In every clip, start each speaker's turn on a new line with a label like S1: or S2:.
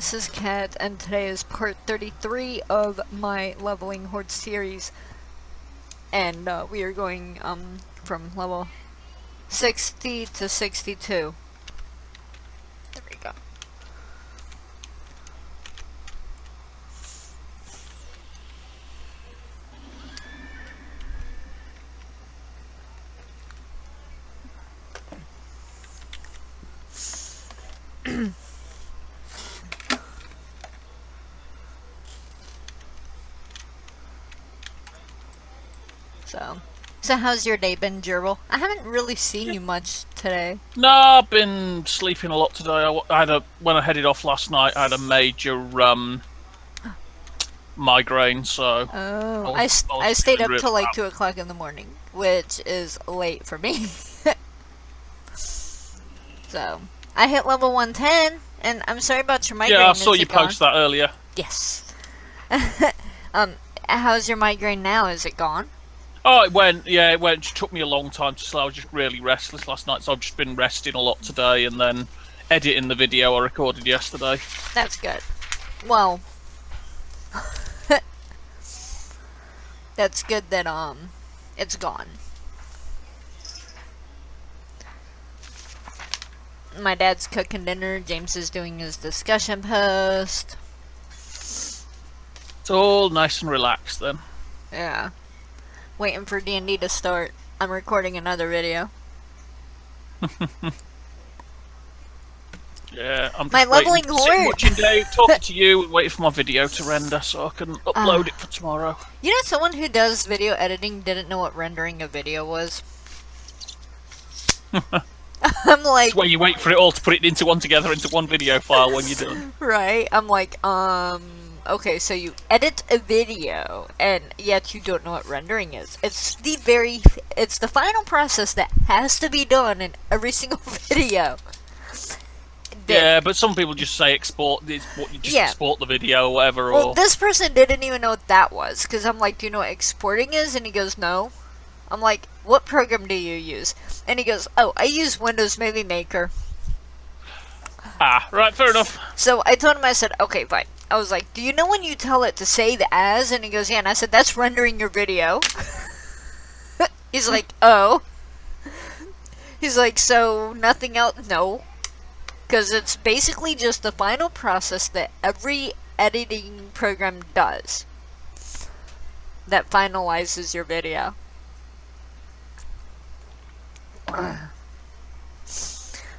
S1: this is Kat, and today is part 33 of my leveling Horde series. And we are going from level 60 to 62. There we go. So how's your day been, Gerbil? I haven't really seen you much today.
S2: No, I've been sleeping a lot today. When I headed off last night, I had a major migraine, so...
S1: Oh, I stayed up till like 2 o'clock in the morning, which is late for me. So, I hit level 110, and I'm sorry about your migraine.
S2: Yeah, I saw you post that earlier.
S1: Yes. How's your migraine now? Is it gone?
S2: Oh, it went. Yeah, it went. It took me a long time to sleep. I was just really restless last night, so I've just been resting a lot today and then editing the video I recorded yesterday.
S1: That's good. Well, that's good that it's gone. My dad's cooking dinner. James is doing his discussion post.
S2: It's all nice and relaxed then.
S1: Yeah. Waiting for D&D to start. I'm recording another video.
S2: Yeah, I'm just
S1: my leveling Horde.
S2: Watching Dave, talking to you, and waiting for my video to render so I can upload it for tomorrow.
S1: You know, someone who does video editing didn't know what rendering a video was. I'm like,
S2: it's where you wait for it all to put it into one video file when you're done.
S1: Right? I'm like, okay, so you edit a video, and yet you don't know what rendering is. It's the final process that has to be done in every single video.
S2: Yeah, but some people just say export. Export the video or whatever.
S1: Well, this person didn't even know what that was, because I'm like, do you know what exporting is? And he goes, no. I'm like, what program do you use? And he goes, oh, I use Windows Movie Maker.
S2: Ah, right, fair enough.
S1: So I told him, I said, okay, fine. I was like, do you know when you tell it to save as? And he goes, yeah. And I said, that's rendering your video. He's like, oh. He's like, so nothing else? No. Because it's basically just the final process that every editing program does that finalizes your video.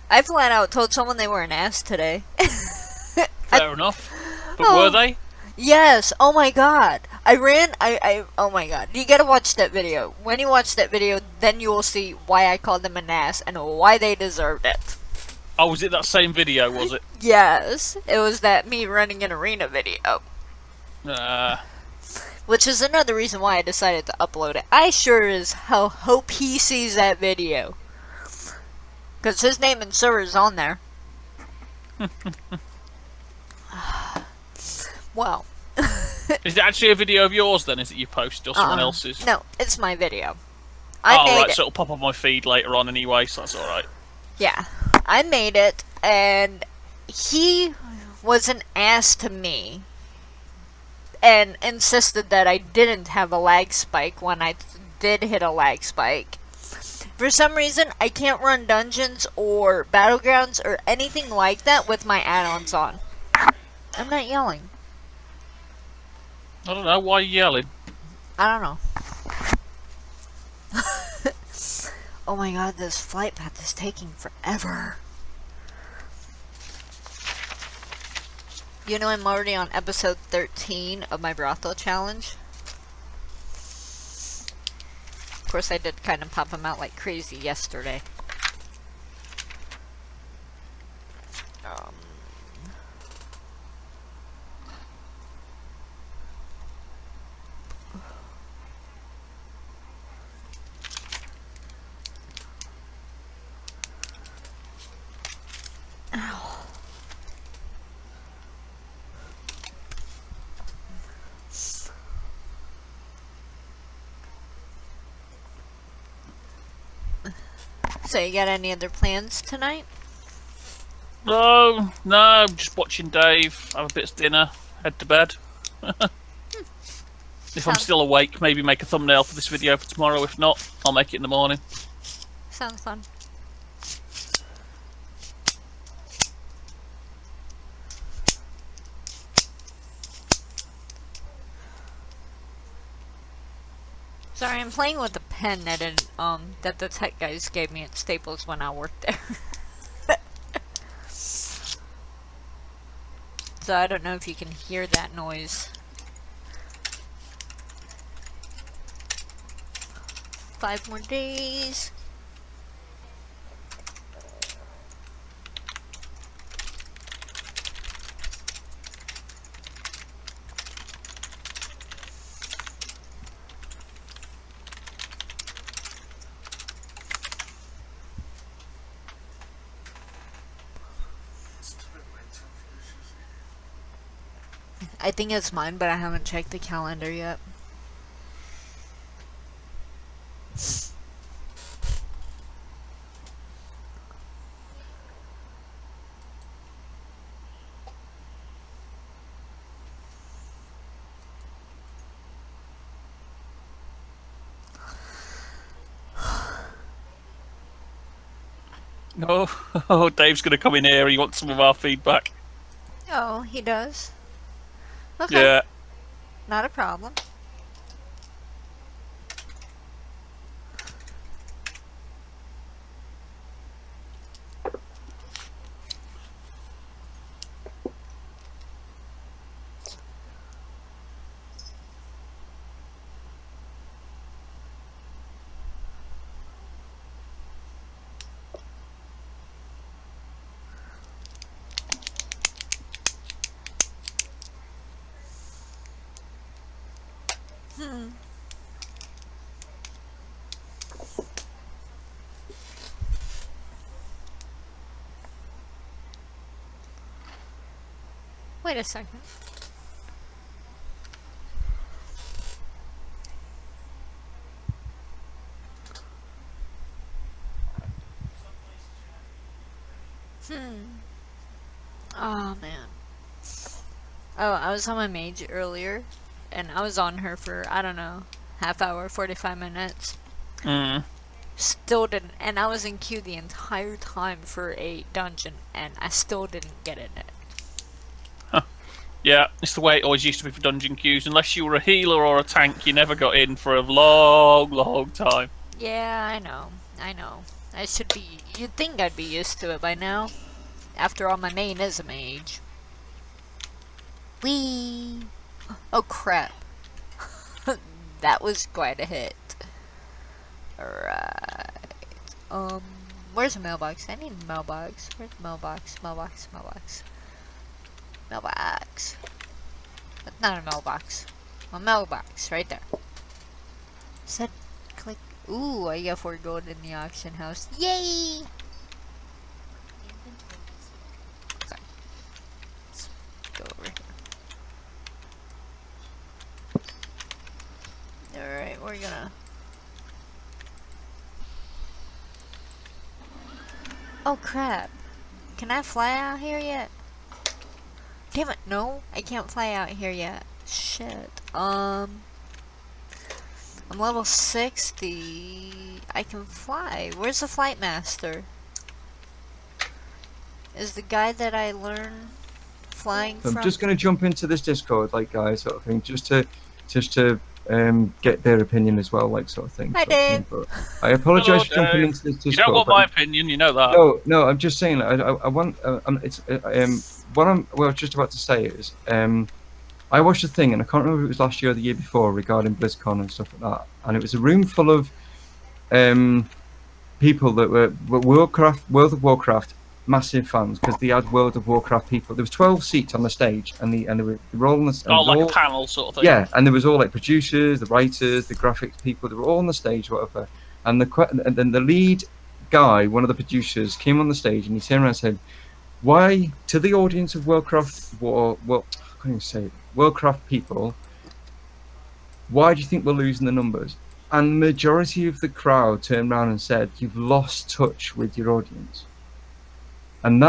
S1: I flat out told someone they were an ass today.
S2: Fair enough. But were they?
S1: Yes. Oh my god. Oh my god. You gotta watch that video. When you watch that video, then you will see why I called them an ass and why they deserved it.
S2: Oh, was it that same video, was it?
S1: Yes. It was that me running an arena video. Which is another reason why I decided to upload it. I sure as hell hope he sees that video. Because his name and server is on there. Well.
S2: Is it actually a video of yours then? Is it you post or someone else's?
S1: No, it's my video.
S2: So it'll pop on my feed later on anyway, so that's alright.
S1: Yeah. I made it, and he was an ass to me. And insisted that I didn't have a lag spike when I did hit a lag spike. For some reason, I can't run dungeons or battlegrounds or anything like that with my add-ons on. I'm not yelling.
S2: I don't know, why are you yelling?
S1: I don't know. Oh my god, this flight path is taking forever. You know, I'm already on episode 13 of my brothel challenge. Of course, I did kind of pop them out like crazy yesterday. So you got any other plans tonight?
S2: No, just watching Dave, have a bit of dinner, head to bed. If I'm still awake, maybe make a thumbnail for this video for tomorrow. If not, I'll make it in the morning.
S1: Sounds fun. Sorry, I'm playing with a pen that the tech guys gave me at Staples when I worked there. So I don't know if you can hear that noise. 5 more days. I think it's mine, but I haven't checked the calendar yet.
S2: Oh, Dave's going to come in here. He wants some of our feedback.
S1: Oh, he does? Okay.
S2: Yeah.
S1: Not a problem. Wait a second. Oh man. Oh, I was on my mage earlier, and I was on her for, I don't know, half hour, 45 minutes. Still didn't, and I was in queue the entire time for a dungeon, and I still didn't get in it.
S2: Yeah, it's the way it always used to be for dungeon queues. Unless you were a healer or a tank, you never got in for a long, long time.
S1: Yeah, I know. I should be, you'd think I'd be used to it by now. After all, my main is a mage. Whee! Oh crap. That was quite a hit. Alright. Where's the mailbox? I need a mailbox. Where's the mailbox? Mailbox. That's not a mailbox. A mailbox, right there. Set, click. Ooh, I got 4 gold in the auction house. Yay! Okay. Let's go over here. Alright, we're gonna... Oh crap. Can I fly out here yet? Damn it, no, I can't fly out here yet. Shit. I'm level 60. I can fly. Where's the flight master? Is the guy that I learned flying from?
S3: I'm just going to jump into this Discord, like, guys, sort of thing, just to get their opinion as well, like, sort of thing.
S1: Hi, Dave.
S3: But I apologise for jumping into this Discord.
S2: You don't want my opinion, you know that.
S3: No, I'm just saying. I want. What I was just about to say is, I watched a thing, and I can't remember if it was last year or the year before, regarding BlizzCon and stuff like that. And it was a room full of people that were World of Warcraft massive fans, because they had World of Warcraft people. There was 12 seats on the stage, and they were all on the.
S2: Oh, like a panel sort of thing.
S3: Yeah, and there was all like producers, the writers, the graphics people. They were all on the stage, whatever. And then the lead guy, one of the producers, came on the stage, and he turned around and said, "Why, to the audience of Warcraft, I can't even say it, Warcraft people, why do you think we're losing the numbers?" And the majority of the crowd turned around and said, "You've lost touch with your audience." And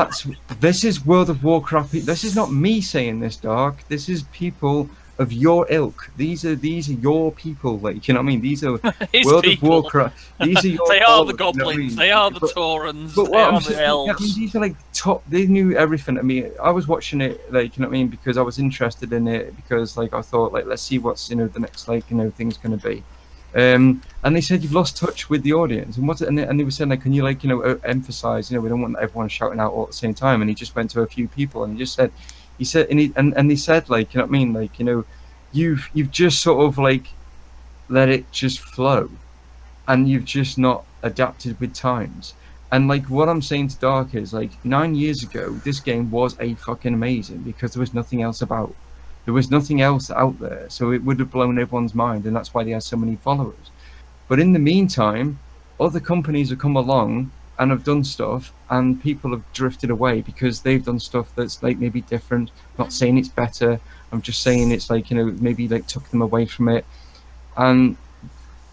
S3: this is World of Warcraft. This is not me saying this, Dark. This is people of your ilk. These are your people. Like, you know what I mean? These are
S2: His
S3: World
S2: people.
S3: of Warcraft. These are your.
S2: They are the
S3: followers, you know what I
S2: goblins.
S3: mean?
S2: They are the
S3: But-
S2: Taurans.
S3: But
S2: They
S3: what
S2: are
S3: I'm
S2: the
S3: saying, I mean,
S2: elves.
S3: these are like top. They knew everything. I mean, I was watching it, like, you know what I mean, because I was interested in it, because like I thought, like, let's see what's, you know, the next, like, you know, thing's going to be. And they said you've lost touch with the audience, and what's it? And they were saying, like, can you, like, you know, emphasize, you know, we don't want everyone shouting out all at the same time. And he just went to a few people and he just said, and he said, like, you know what I mean, like, you know, you've just sort of like let it just flow, and you've just not adapted with times. And like what I'm saying to Dark is, like, 9 years ago, this game was a fucking amazing because there was nothing else about. There was nothing else out there, so it would have blown everyone's mind, and that's why they had so many followers. But in the meantime, other companies have come along and have done stuff, and people have drifted away because they've done stuff that's like maybe different. I'm not saying it's better. I'm just saying it's like, you know, maybe like took them away from it. And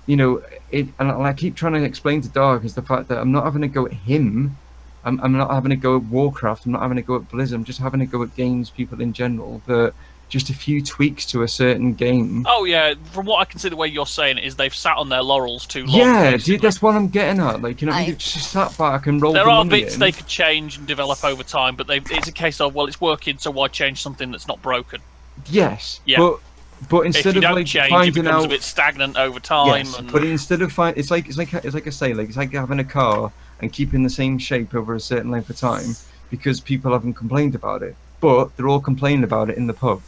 S3: you know, and I keep trying to explain to Dark is the fact that I'm not having a go at him. I'm not having a go at Warcraft. I'm not having a go at Blizzard. I'm just having a go at games people in general. That just a few tweaks to a certain game.
S2: Oh yeah, from what I can see, the way you're saying it is they've sat on their laurels too long.
S3: Yeah,
S2: basically.
S3: dude, that's what I'm getting at. Like, you know,
S1: I-
S3: they've just sat back and rolled
S2: There
S3: the
S2: are
S3: money
S2: bits
S3: in.
S2: they could change and develop over time, but it's a case of, well, it's working, so why change something that's not broken?
S3: Yes,
S2: Yeah.
S3: but
S2: If
S3: instead
S2: you
S3: of
S2: don't
S3: like
S2: change, it
S3: finding
S2: becomes
S3: out,
S2: a bit stagnant over time.
S3: yes,
S2: And
S3: but instead of it's like I say, like, it's like having a car and keeping the same shape over a certain length of time because people haven't complained about it, but they're all complaining about it in the pub.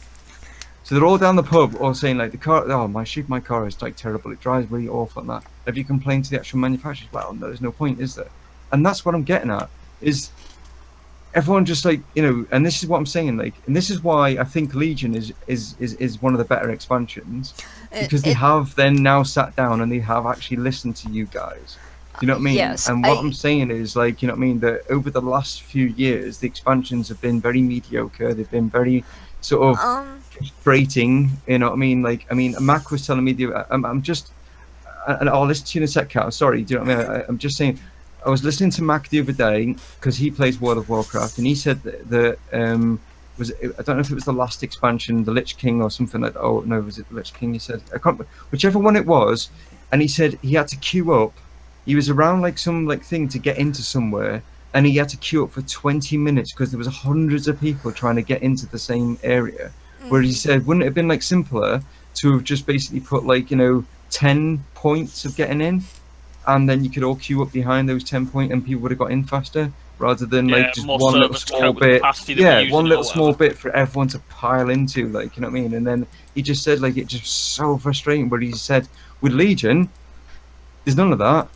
S3: So they're all down the pub all saying, like, the car, oh, my car is like terrible, it drives really awful and that. Have you complained to the actual manufacturers? Well, no, there's no point, is there? And that's what I'm getting at, is everyone just, like, you know, and this is what I'm saying, like, and this is why I think Legion is one of the better expansions, because they have then now sat down and they have actually listened to you guys. Do you know what I mean?
S1: Yes,
S3: And what I'm saying is, like, you know what I mean, that over the last few years, the expansions have been very mediocre. They've been very sort of frustrating. You know what I mean? Like, I mean, Mac was telling me, I'm just, and I'll listen to you in a sec, Cal. Sorry, do you know what I mean? I'm just saying, I was listening to Mac the other day because he plays World of Warcraft, and he said that was it, I don't know if it was the last expansion, the Lich King or something like that. Oh no, was it the Lich King? He said, I can't, whichever one it was, and he said he had to queue up. He was around like some like thing to get into somewhere, and he had to queue up for 20 minutes because there was hundreds of people trying to get into the same area. Where he said, wouldn't it have been like simpler to have just basically put like, you know, 10 points of getting in, and then you could all queue up behind those 10 points and people would have got in faster, rather than like just
S2: more
S3: one little
S2: servers to
S3: small
S2: cope with the
S3: bit.
S2: capacity that we're
S3: Yeah,
S2: using
S3: one
S2: or
S3: little small
S2: whatever.
S3: bit for everyone to pile into, like, you know what I mean? And then he just said, like, it's just so frustrating. But he said, with Legion, there's none of that.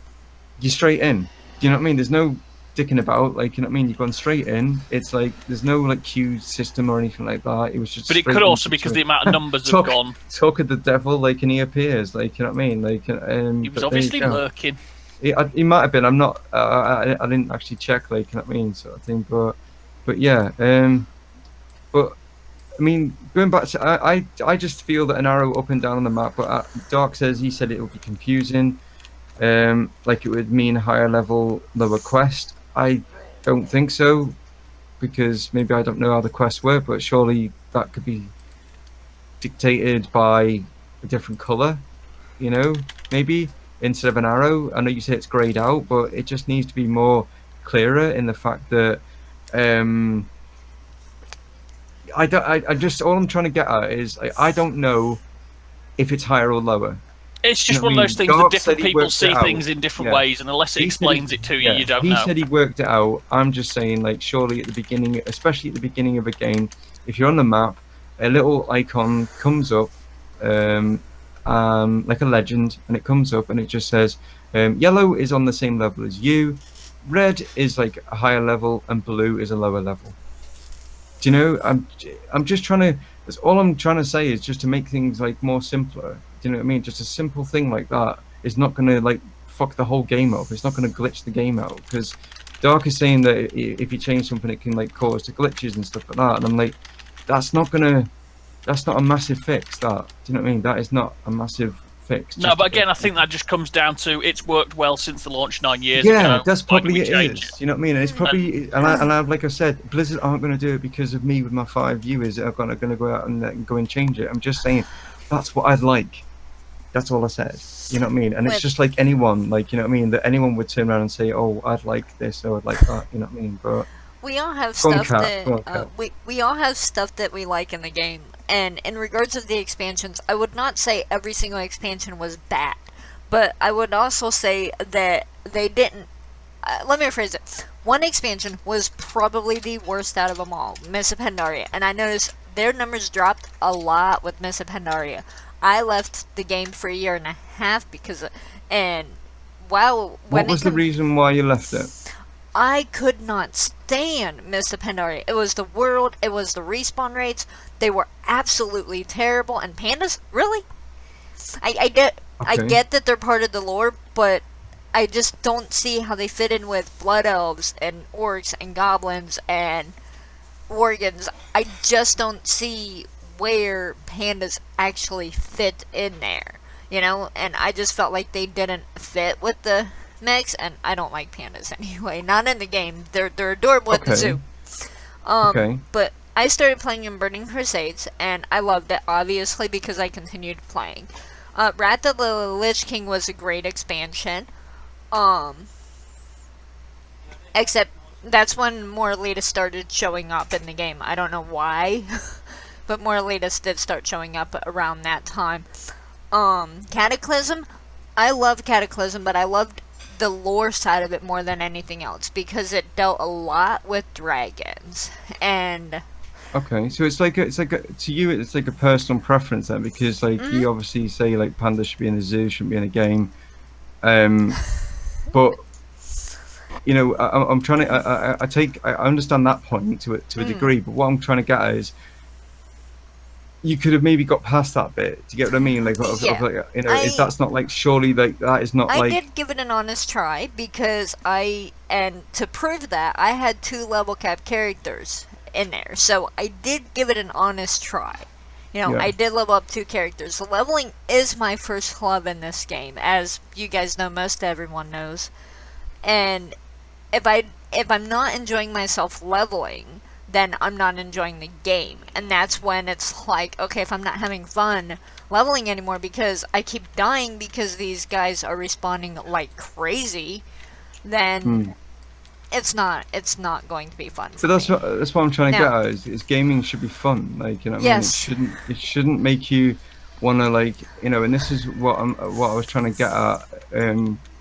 S3: You're straight in. Do you know what I mean? There's no dicking about, like, you know what I mean? You've gone straight in. It's like there's no like queue system or anything like that. It was just.
S2: But it
S3: straight
S2: could also
S3: into
S2: because
S3: it.
S2: the amount of numbers have
S3: Talk-
S2: gone.
S3: Talk of the devil, like, and he appears, like, you know what I mean? Like,
S2: He
S3: but
S2: was
S3: there you
S2: obviously
S3: go.
S2: lurking.
S3: He might have been. I'm not. I didn't actually check, like, you know what I mean, sort of thing. But yeah. But I mean, going back to, I just feel that an arrow up and down on the map. But Dark says he said it would be confusing. Like it would mean higher level, lower quest. I don't think so, because maybe I don't know how the quests work. But surely that could be dictated by a different color. You know, maybe instead of an arrow. I know you say it's grayed out, but it just needs to be more clearer in the fact that I just, all I'm trying to get at is I don't know if it's higher or lower.
S2: It's
S3: You
S2: just
S3: know
S2: one
S3: what I
S2: of those
S3: mean?
S2: things that
S3: Dark
S2: different
S3: said he
S2: people
S3: worked
S2: see
S3: it out.
S2: things in different
S3: Yeah.
S2: ways, and unless it
S3: He said
S2: explains
S3: he-
S2: it to you,
S3: yeah,
S2: you don't
S3: he
S2: know.
S3: said he worked it out. I'm just saying, like, surely at the beginning, especially at the beginning of a game, if you're on the map, a little icon comes up, like a legend, and it comes up and it just says, yellow is on the same level as you, red is like a higher level, and blue is a lower level. Do you know? I'm just trying to. That's all I'm trying to say is just to make things like more simpler. Do you know what I mean? Just a simple thing like that is not going to like fuck the whole game up. It's not going to glitch the game out, because Dark is saying that if you change something, it can like cause the glitches and stuff like that. And I'm like, that's not a massive fix. That, do you know what I mean? That is not a massive fixed.
S2: No,
S3: just
S2: but
S3: to
S2: again, I
S3: fix
S2: think
S3: it.
S2: that just comes down to it's worked well since the launch 9 years ago.
S3: Yeah, that's
S2: Why do
S3: probably
S2: we
S3: it
S2: change
S3: is. You know what I mean? And it's probably, and like I said, Blizzard aren't going to do it because of me with my 5 viewers that are going to go out and go and change it. I'm just saying, that's what I'd like. That's all I said. You know what I mean? And it's
S1: With-
S3: just like anyone, like, you know what I mean? That anyone would turn around and say, oh, I'd like this or I'd like that. You know what I mean? But
S1: We all have
S3: Go on,
S1: stuff
S3: Kat. Go on,
S1: that
S3: Kat.
S1: we all have stuff that we like in the game. And in regards of the expansions, I would not say every single expansion was bad, but I would also say that they didn't. Let me rephrase it. One expansion was probably the worst out of them all, Miss of Pandaria, and I noticed their numbers dropped a lot with Miss of Pandaria. I left the game for a year and a half because of, and wow,
S3: what was the reason why you left it?
S1: I could not stand Miss of Pandaria. It was the world, it was the respawn rates. They were absolutely terrible. And pandas, really? I get that they're part of the lore, but I just don't see how they fit in with blood elves and orcs and goblins and worgans. I just don't see where pandas actually fit in there, you know? And I just felt like they didn't fit with the mix, and I don't like pandas anyway. Not in the game. They're adorable at the zoo. But I started playing in Burning Crusades, and I loved it, obviously, because I continued playing. Wrath of the Lich King was a great expansion. Except that's when more elitists started showing up in the game. I don't know why, but more elitists did start showing up around that time. Cataclysm, I love Cataclysm, but I loved the lore side of it more than anything else because it dealt a lot with dragons. And
S3: okay, so it's like to you it's like a personal preference then, because like you obviously say like pandas should be in the zoo, shouldn't be in a game, but you know I'm trying to I understand that point to a degree, but what I'm trying to get at is you could have maybe got past that bit. Do you get what I mean? Like, like you know, if that's not like, surely like that is not like.
S1: I did give it an honest try because and to prove that, I had 2 level cap characters in there, so I did give it an honest try. You know, I did level up 2 characters. Leveling is my first love in this game, as you guys know, most everyone knows. And if I'm not enjoying myself leveling, then I'm not enjoying the game. And that's when it's like, okay, if I'm not having fun leveling anymore because I keep dying because these guys are respawning like crazy, then it's not going to be fun.
S3: But that's what I'm trying to get at is gaming should be fun. Like, you know what I mean? It shouldn't make you want to, like, you know, and this is what I was trying to get at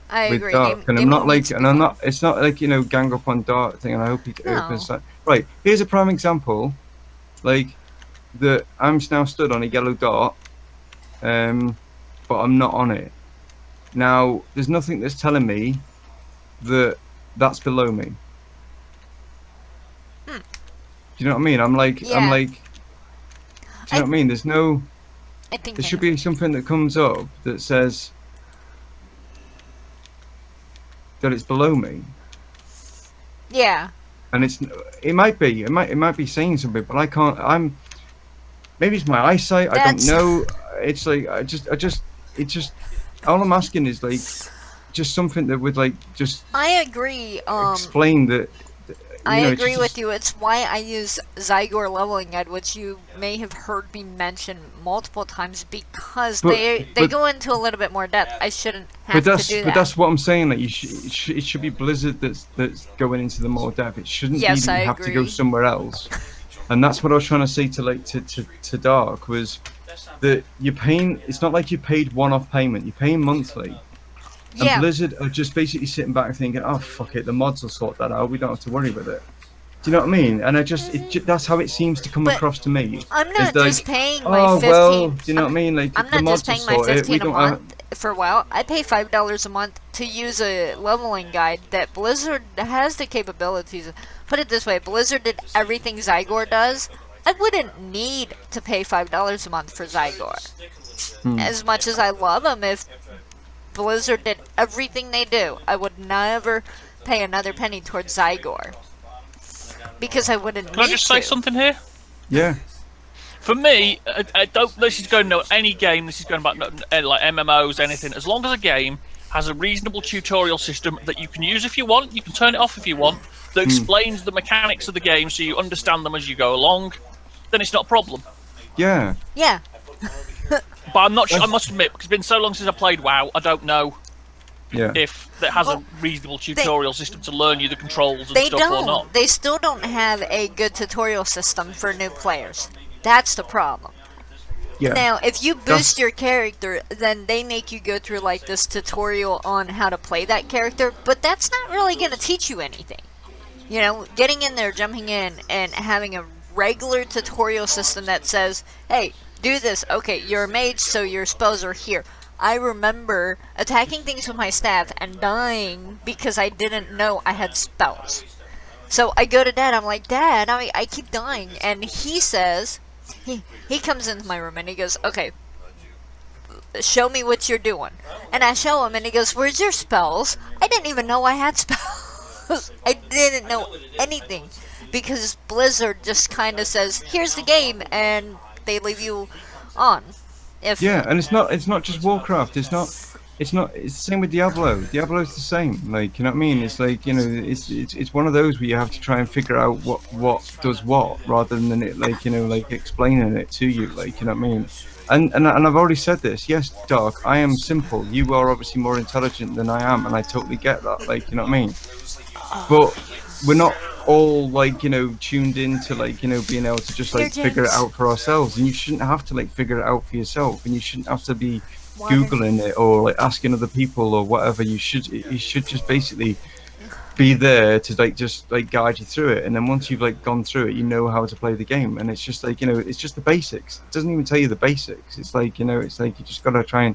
S1: I
S3: with
S1: agree.
S3: Dark, and I'm not like, and I'm not. It's not like, you know, gang up on Dark thing. And I hope he opens that. Right. Here's a prime example. Like that, I'm now stood on a yellow dot, but I'm not on it. Now, there's nothing that's telling me that that's below me. Do you know what I mean? I'm like. Do you know what I mean? There's no.
S1: I think
S3: there should be something that comes up that says that it's below me.
S1: Yeah.
S3: And it might be saying something, but I can't. Maybe it's my eyesight. I don't know. It's like it just. All I'm asking is like, just something that would like just.
S1: I agree.
S3: Explain that.
S1: I agree with you. It's why I use Zygor Leveling Guide, which you may have heard me mention multiple times, because they go into a little bit more depth. I shouldn't have to do that.
S3: But that's what I'm saying. Like, it should be Blizzard that's going into the more depth. It shouldn't be that you have to go somewhere else. And that's what I was trying to say to Dark, was that you're paying. It's not like you paid one-off payment. You're paying monthly. And Blizzard are just basically sitting back and thinking, oh, fuck it, the mods will sort that out. We don't have to worry with it. Do you know what I mean? And that's how it seems to come across to me.
S1: I'm not just paying my
S3: oh,
S1: 15...
S3: well, do you know what I mean? Like,
S1: I'm not just paying my 15 a month for WoW. I pay $5 a month to use a leveling guide that Blizzard has the capabilities. Put it this way, Blizzard did everything Zygor does. I wouldn't need to pay $5 a month for Zygor. As much as I love them, if Blizzard did everything they do, I would never pay another penny towards Zygor. Because I wouldn't need to.
S2: Can I just say something here?
S3: Yeah.
S2: For me, I don't. This is going to any game. This is going about like MMOs, anything. As long as a game has a reasonable tutorial system that you can use if you want, you can turn it off if you want, that explains the mechanics of the game so you understand them as you go along, then it's not a problem.
S3: Yeah.
S1: Yeah.
S2: But I'm not sure. I must admit, because it's been so long since I played WoW, I don't know if it has a reasonable tutorial system to learn you the controls and stuff or not.
S1: They still don't have a good tutorial system for new players. That's the problem.
S3: Yeah.
S1: Now, if you boost your character, then they make you go through like this tutorial on how to play that character, but that's not really going to teach you anything. You know, getting in there, jumping in, and having a regular tutorial system that says, hey, do this. Okay, you're a mage, so your spells are here. I remember attacking things with my staff and dying because I didn't know I had spells. So I go to Dad, I'm like, Dad, I keep dying, and he says... He comes into my room and he goes, okay, show me what you're doing. And I show him and he goes, where's your spells? I didn't even know I had spells. I didn't know anything. Because Blizzard just kind of says, here's the game, and they leave you on.
S3: Yeah, and it's not just Warcraft. It's the same with Diablo. Diablo's the same. Like, you know what I mean? It's like, you know, it's one of those where you have to try and figure out what does what, rather than it, like, you know, like explaining it to you, like, you know what I mean? And I've already said this. Yes, Dark, I am simple. You are obviously more intelligent than I am, and I totally get that. Like, you know what I mean? But we're not all, like, you know, tuned into, like, you know, being able to just like figure it out for ourselves. And you shouldn't have to like figure it out for yourself, and you shouldn't have to be Googling it or like asking other people or whatever. You should just basically be there to like just like guide you through it, and then once you've like gone through it, you know how to play the game. And it's just like, you know, it's just the basics. It doesn't even tell you the basics. It's like, you know, it's like you just gotta try and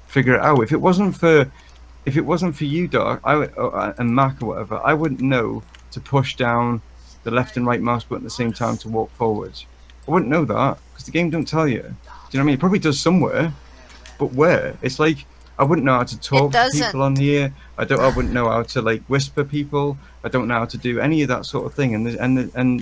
S3: figure it out. If it wasn't for you, Doc, and Mac or whatever, I wouldn't know to push down the left and right mouse button at the same time to walk forwards. I wouldn't know that because the game don't tell you. Do you know what I mean? It probably does somewhere, but where? It's like I wouldn't know how to talk to people on here. I wouldn't know how to like whisper people. I don't know how to do any of that sort of thing. And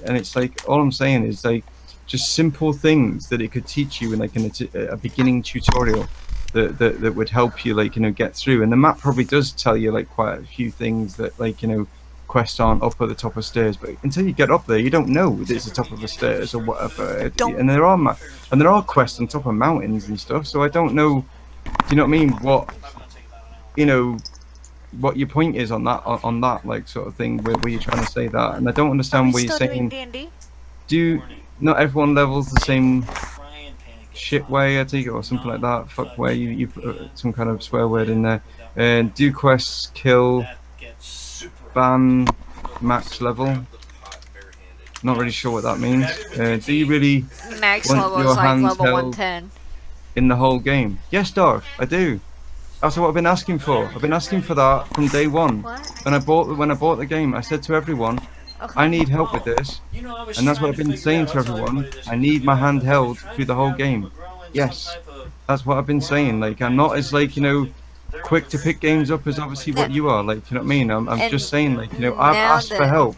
S3: it's like, all I'm saying is like just simple things that it could teach you in like a beginning tutorial that would help you, like, you know, get through. And the map probably does tell you like quite a few things that, like, you know, quests aren't up at the top of stairs, but until you get up there, you don't know that it's the top of the stairs or whatever. And there are quests on top of mountains and stuff. So I don't know. Do you know what I mean? What, you know, what your point is on that like sort of thing where you're trying to say that, and I don't understand what you're saying. Not everyone levels the same shit way, I think, or something like that. Fuck way, you put some kind of swear word in there. And do quests kill ban max level? Not really sure what that means. Do you really
S1: max
S3: want
S1: level
S3: your
S1: is like
S3: hands
S1: level
S3: held
S1: 110
S3: in the whole game? Yes, Dog, I do. That's what I've been asking for. I've been asking for that from day one.
S1: What?
S3: When I bought the game, I said to everyone, I need help with this, and that's what I've been saying to everyone. I need my hand held through the whole game. Yes, that's what I've been saying. Like, I'm not as, like, you know, quick to pick games up as obviously what you are. Like, you know what I mean? I'm just saying, like, you know, I've asked for help.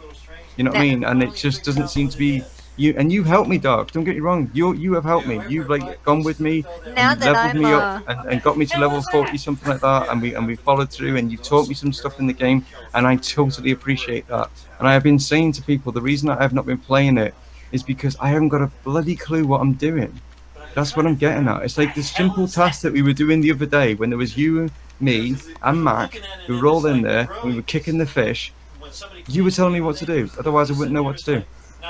S3: You know what I mean? And it just doesn't seem to be you. And you've helped me, Dark. Don't get me wrong. You have helped me. You've like gone with me,
S1: now
S3: and
S1: that
S3: leveled
S1: I'm
S3: me up, and got me to level 40, something like that. And we followed through, and you've taught me some stuff in the game, and I totally appreciate that. And I have been saying to people, the reason I have not been playing it is because I haven't got a bloody clue what I'm doing. That's what I'm getting at. It's like the simple task that we were doing the other day when there was you, me, and Mac, who were all in there, and we were kicking the fish. You were telling me what to do, otherwise I wouldn't know what to do.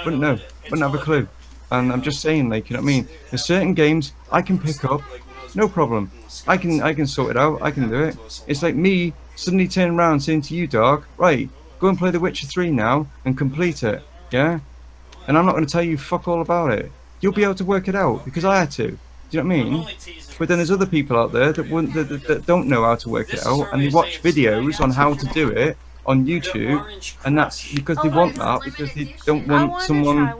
S3: Wouldn't know, wouldn't have a clue. And I'm just saying, like, you know what I mean? There's certain games I can pick up, no problem. I can sort it out, I can do it. It's like me suddenly turning around saying to you, Dark, right, go and play The Witcher 3 now and complete it, yeah? And I'm not going to tell you fuck all about it. You'll be able to work it out, because I had to. Do you know what I mean? But then there's other people out there that don't know how to work it out, and they watch videos on how to do it on YouTube, and that's because they want that, because they don't want someone,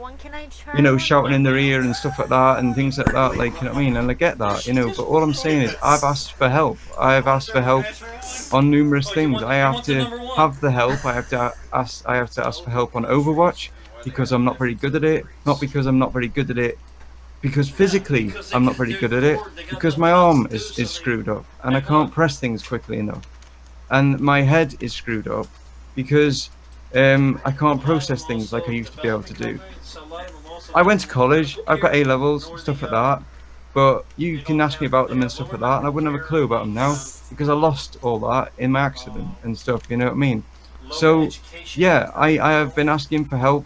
S3: you know, shouting in their ear and stuff like that and things like that, like, you know what I mean? And I get that, you know, but all I'm saying is I've asked for help. I have asked for help on numerous things. I have to have the help. I have to ask for help on Overwatch because I'm not very good at it, not because I'm not very good at it because physically I'm not very good at it, because my arm is screwed up and I can't press things quickly enough, and my head is screwed up because I can't process things like I used to be able to do. I went to college, I've got A levels, stuff like that, but you can ask me about them and stuff like that, and I wouldn't have a clue about them now because I lost all that in my accident and stuff. You know what I mean? So yeah, I have been asking for help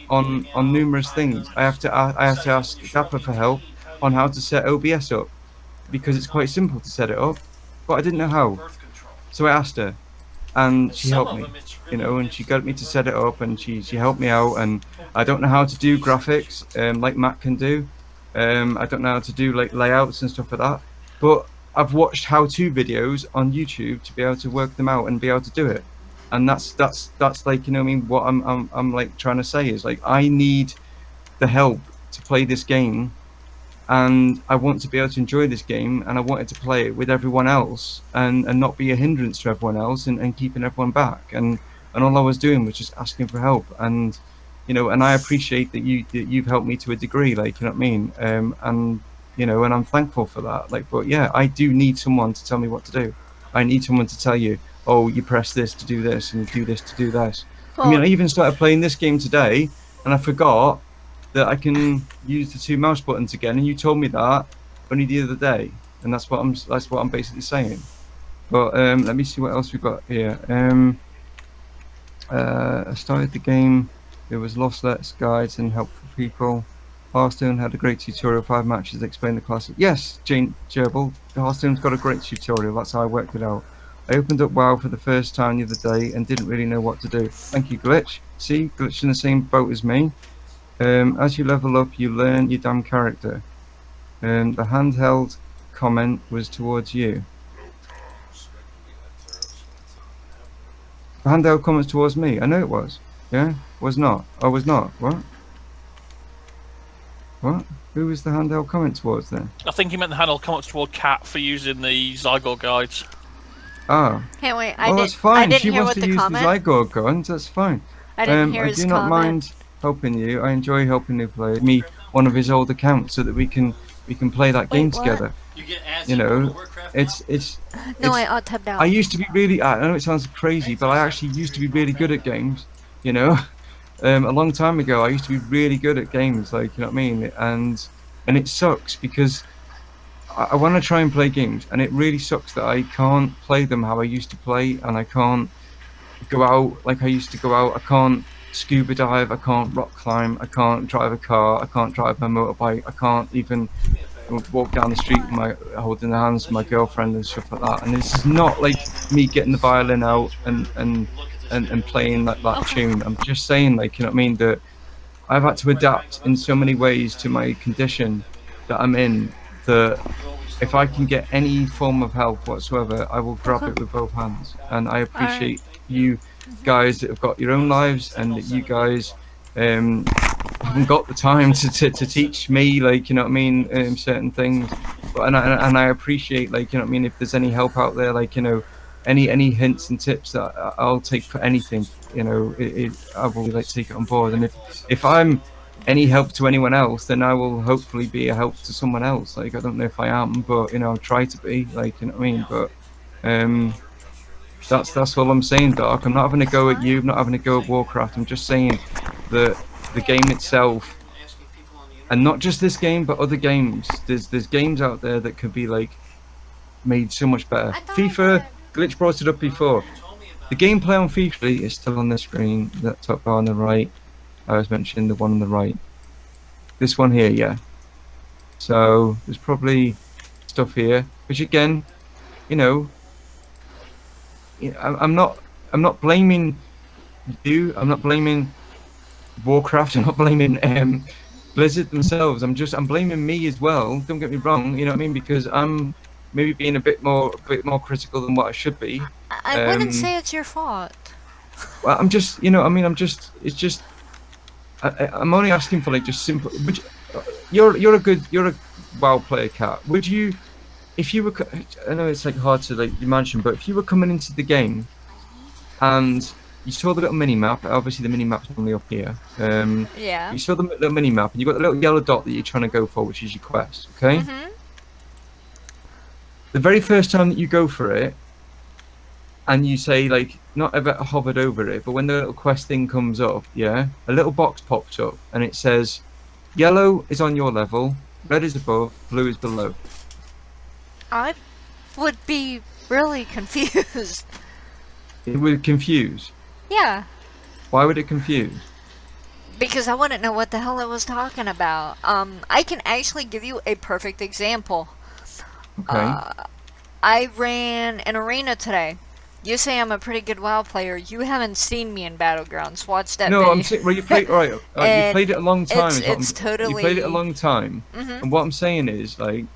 S3: on numerous things. I have to ask Dapper for help on how to set OBS up because it's quite simple to set it up, but I didn't know how. So I asked her, and she helped me, you know, and she got me to set it up, and she helped me out. And I don't know how to do graphics like Matt can do. I don't know how to do like layouts and stuff like that, but I've watched how-to videos on YouTube to be able to work them out and be able to do it. And that's like, you know what I mean, what I'm like trying to say is like I need the help to play this game, and I want to be able to enjoy this game, and I wanted to play it with everyone else and not be a hindrance to everyone else and keeping everyone back. And all I was doing was just asking for help. And you know, and I appreciate that you've helped me to a degree, like, you know what I mean, and you know, and I'm thankful for that. Like, but yeah, I do need someone to tell me what to do. I need someone to tell you, oh, you press this to do this and do this to do this.
S1: Well,
S3: I mean, I even started playing this game today and I forgot that I can use the 2 mouse buttons again, and you told me that only the other day, and that's what I'm basically saying. But let me see what else we've got here. I started the game. There was Lost Letters, guides, and help for people. Hearthstone had a great tutorial, 5 matches that explain the classic. Yes, Jane Gerbil, Hearthstone's got a great tutorial. That's how I worked it out. I opened up WoW for the first time the other day and didn't really know what to do. Thank you, Glitch. See, Glitch in the same boat as me. As you level up, you learn your damn character. The handheld comment was towards you. The handheld comment's towards me. I know it was. Yeah? Was not. I was not. What? What? Who was the handheld comment towards then?
S2: I think he meant the handheld comments toward Cat for using the Zygote guides.
S3: Oh.
S1: Hey, wait,
S3: Well, that's fine.
S1: didn't
S3: She
S1: hear
S3: wants
S1: what
S3: to
S1: the
S3: use
S1: comment.
S3: the Zygote guns. That's fine.
S1: I didn't hear
S3: I
S1: his
S3: do not
S1: comment.
S3: mind helping you. I enjoy helping new players. Me, one of his old accounts, so that we can play that game
S1: what?
S3: together. You know, it's
S1: No,
S3: it's-
S1: I tabbed out.
S3: I used to be really. I know it sounds crazy, but I actually used to be really good at games. You know, a long time ago, I used to be really good at games. Like, you know what I mean? And it sucks because I want to try and play games, and it really sucks that I can't play them how I used to play, and I can't go out like I used to go out. I can't scuba dive. I can't rock climb. I can't drive a car. I can't drive my motorbike. I can't even walk down the street with my holding the hands of my girlfriend and stuff like that. And this is not like me getting the violin out and playing that tune. I'm just saying, like, you know what I mean, that I've had to adapt in so many ways to my condition that I'm in, that if I can get any form of help whatsoever, I will grab it with both hands. And I appreciate you guys that have got your own lives, and that you guys haven't got the time to teach me, like, you know what I mean, certain things. But and I appreciate, like, you know what I mean, if there's any help out there, like, you know, any hints and tips that I'll take for anything, you know, I will like take it on board. And if I'm any help to anyone else, then I will hopefully be a help to someone else. Like, I don't know if I am, but, you know, I'll try to be, like, you know what I mean. But that's all I'm saying, Doc. I'm not having a go at you. I'm not having a go at Warcraft. I'm just saying that the game itself, and not just this game, but other games. There's games out there that could be like made so much better. FIFA, Glitch brought it up before. The gameplay on FIFA is still on the screen. That top bar on the right. I was mentioning the one on the right. This one here, yeah. So there's probably stuff here, which again, you know, I'm not blaming you. I'm not blaming Warcraft. I'm not blaming Blizzard themselves. I'm blaming me as well. Don't get me wrong. You know what I mean? Because I'm maybe being a bit more critical than what I should be.
S1: I wouldn't say it's your fault.
S3: Well, I'm just, you know, I mean, it's just, I'm only asking for like just simple. You're a WoW player, Cat. Would you, if you were, I know it's like hard to like imagine, but if you were coming into the game and you saw the little mini map. Obviously, the mini map's normally up here.
S1: Yeah.
S3: You saw the little mini map, and you got the little yellow dot that you're trying to go for, which is your quest. Okay.
S1: Mhm.
S3: The very first time that you go for it, and you say like not ever hovered over it, but when the little quest thing comes up, yeah, a little box pops up, and it says, "Yellow is on your level, red is above, blue is below."
S1: I would be really confused.
S3: It would confuse.
S1: Yeah.
S3: Why would it confuse?
S1: Because I wouldn't know what the hell it was talking about. I can actually give you a perfect example.
S3: Okay.
S1: I ran an arena today. You say I'm a pretty good WoW player. You haven't seen me in Battlegrounds. Watch that
S3: No,
S1: video.
S3: I'm saying, well, you played, right, you played it a long time. is what
S1: It's
S3: I'm-
S1: totally...
S3: You played it a long time. And what I'm saying is, like,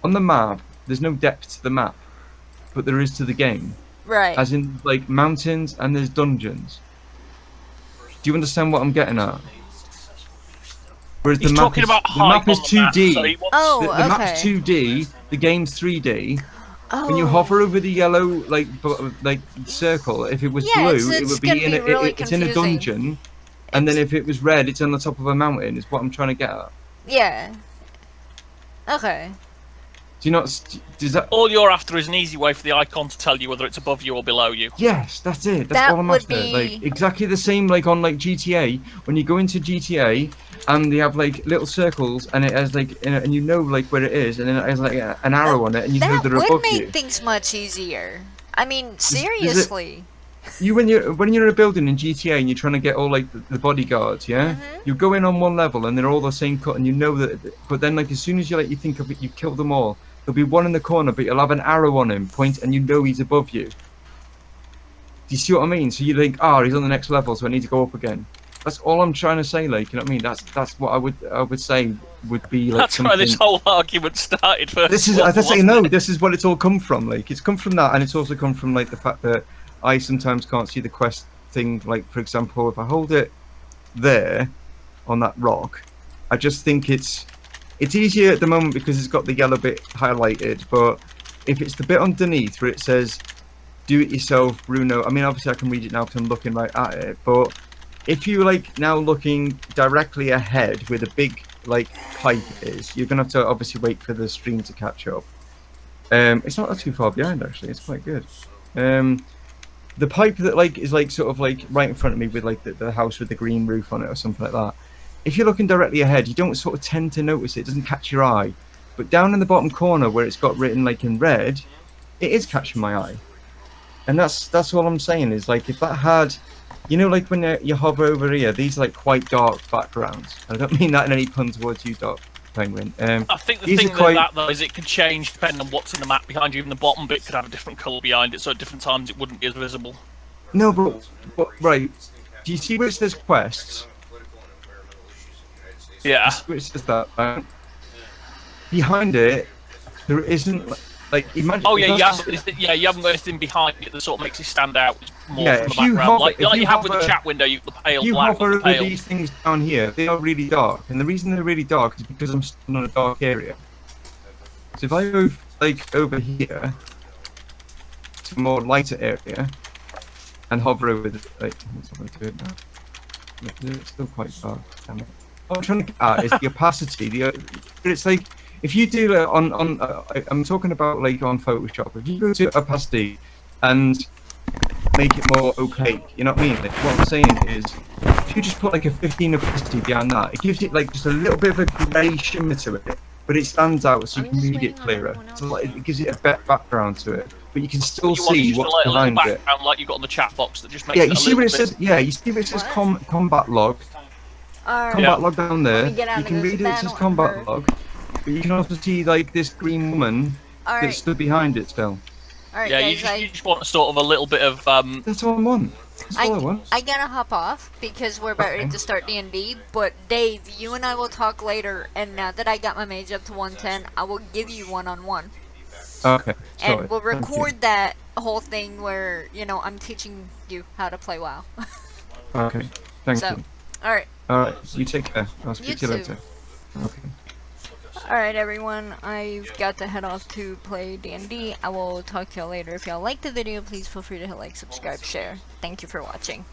S3: on the map, there's no depth to the map, but there is to the game.
S1: Right.
S3: As in, like, mountains and there's dungeons. Do you understand what I'm getting at? Whereas
S2: He's
S3: the map
S2: talking
S3: is,
S2: about
S3: the
S2: height
S3: map is
S2: on the map,
S3: 2D.
S2: so he wants-
S1: Oh,
S3: The
S1: okay.
S3: map's 2D, the game's 3D.
S1: Oh.
S3: When you hover over the yellow like circle, if it was
S1: Yeah,
S3: blue,
S1: it's
S3: it would
S1: gonna
S3: be in
S1: be really
S3: it's in a
S1: confusing.
S3: dungeon, and then if it was red, it's on the top of a mountain. Is what I'm trying to get at.
S1: Yeah. Okay.
S3: Do you not? Does that?
S2: All you're after is an easy way for the icon to tell you whether it's above you or below you.
S3: Yes, that's it. That's
S1: That
S3: all I'm
S1: would
S3: after.
S1: be-
S3: Like exactly the same like on like GTA. When you go into GTA and they have like little circles and it has like and you know like where it is and then it has like an arrow on it and you know
S1: That
S3: they're
S1: would
S3: above
S1: make
S3: you.
S1: things much easier. I mean,
S3: it-
S1: seriously.
S3: You when you're in a building in GTA and you're trying to get all like the bodyguards, yeah, you go in on one level and they're all the same cut and you know that, but then like as soon as you think of it, you kill them all. There'll be one in the corner, but you'll have an arrow on him, and you know he's above you. Do you see what I mean? So you think, he's on the next level, so I need to go up again. That's all I'm trying to say, like, you know what I mean? That's what I would say would be like
S2: That's where this
S3: something-
S2: whole argument started first.
S3: This is
S2: of all, wasn't it?
S3: this is what it's all come from. Like it's come from that, and it's also come from like the fact that I sometimes can't see the quest thing. Like for example, if I hold it there on that rock, I just think it's easier at the moment because it's got the yellow bit highlighted. But if it's the bit underneath where it says "Do it yourself, Bruno," I mean obviously I can read it now because I'm looking right at it. But if you like now looking directly ahead where the big like pipe is, you're gonna have to obviously wait for the stream to catch up. It's not too far behind actually. It's quite good. The pipe that like is like sort of like right in front of me with like the house with the green roof on it or something like that. If you're looking directly ahead, you don't sort of tend to notice it. It doesn't catch your eye. But down in the bottom corner where it's got written like in red, it is catching my eye. And that's all I'm saying is like if that had, you know, like when you hover over here, these are like quite dark backgrounds. I don't mean that in any pun towards you, Doc Penguin.
S2: I think the
S3: these
S2: thing
S3: are
S2: with
S3: quite-
S2: that though is it can change depending on what's in the map behind you. Even the bottom bit could have a different colour behind it, so at different times it wouldn't be as visible.
S3: No, but right. Do you see where it says quests?
S2: Yeah.
S3: Which says that behind it, there isn't like imagine.
S2: Oh yeah,
S3: it does-
S2: you haven't got anything behind it that sort of makes it stand out more
S3: Yeah,
S2: from the
S3: if you
S2: background.
S3: hover-
S2: Like
S3: if
S2: you
S3: you
S2: have with the
S3: hover-
S2: chat window, you've got the pale
S3: You
S2: black
S3: hover
S2: or the
S3: over
S2: pale.
S3: these things down here, they are really dark, and the reason they're really dark is because I'm still in a dark area. So if I move like over here to a more lighter area and hover over the like, let's have a do it now. Yeah, it's still quite dark. Damn it. What I'm trying to get at is the opacity. It's like if you do I'm talking about like on Photoshop. If you go to opacity and make it more opaque, you know what I mean? Like what I'm saying is, if you just put like a 15 opacity behind that, it gives it like just a little bit of a grey shimmer to it, but it stands out so you can read it clearer. So like, it gives it a better background to it, but you can still
S2: You want
S3: see
S2: just
S3: what's
S2: a little
S3: behind it.
S2: background like you've got on the chat box that just makes
S3: Yeah,
S2: it
S3: you
S2: a
S3: see where it
S2: little bit-
S3: says. Yeah, you see where it says
S1: What?
S3: combat log.
S1: Alright.
S3: Combat log down there.
S1: Let me get out
S3: You
S1: of
S3: can
S1: this
S3: read it. It says
S1: battle
S3: combat
S1: and
S3: log, but you can also see like this green woman that
S1: Alright.
S3: stood behind it still.
S1: Alright,
S2: Yeah,
S1: guys,
S2: you just want sort of a little bit of
S3: That's all I want. That's all I want.
S1: I gotta hop off because we're about ready
S3: Okay.
S1: to start D&D, but Dave, you and I will talk later, and now that I got my mage up to 110, I will give you one-on-one.
S3: Okay.
S1: And
S3: sorry.
S1: we'll
S3: Thank you.
S1: record that whole thing where, you know, I'm teaching you how to play WoW.
S3: Okay. Thank
S1: So,
S3: you.
S1: alright.
S3: All right. You take care. I'll speak
S1: You
S3: to you
S1: too.
S3: later. Okay.
S1: Alright everyone, I've got to head off to play D&D. I will talk to y'all later. If y'all liked the video, please feel free to hit like, subscribe, share. Thank you for watching.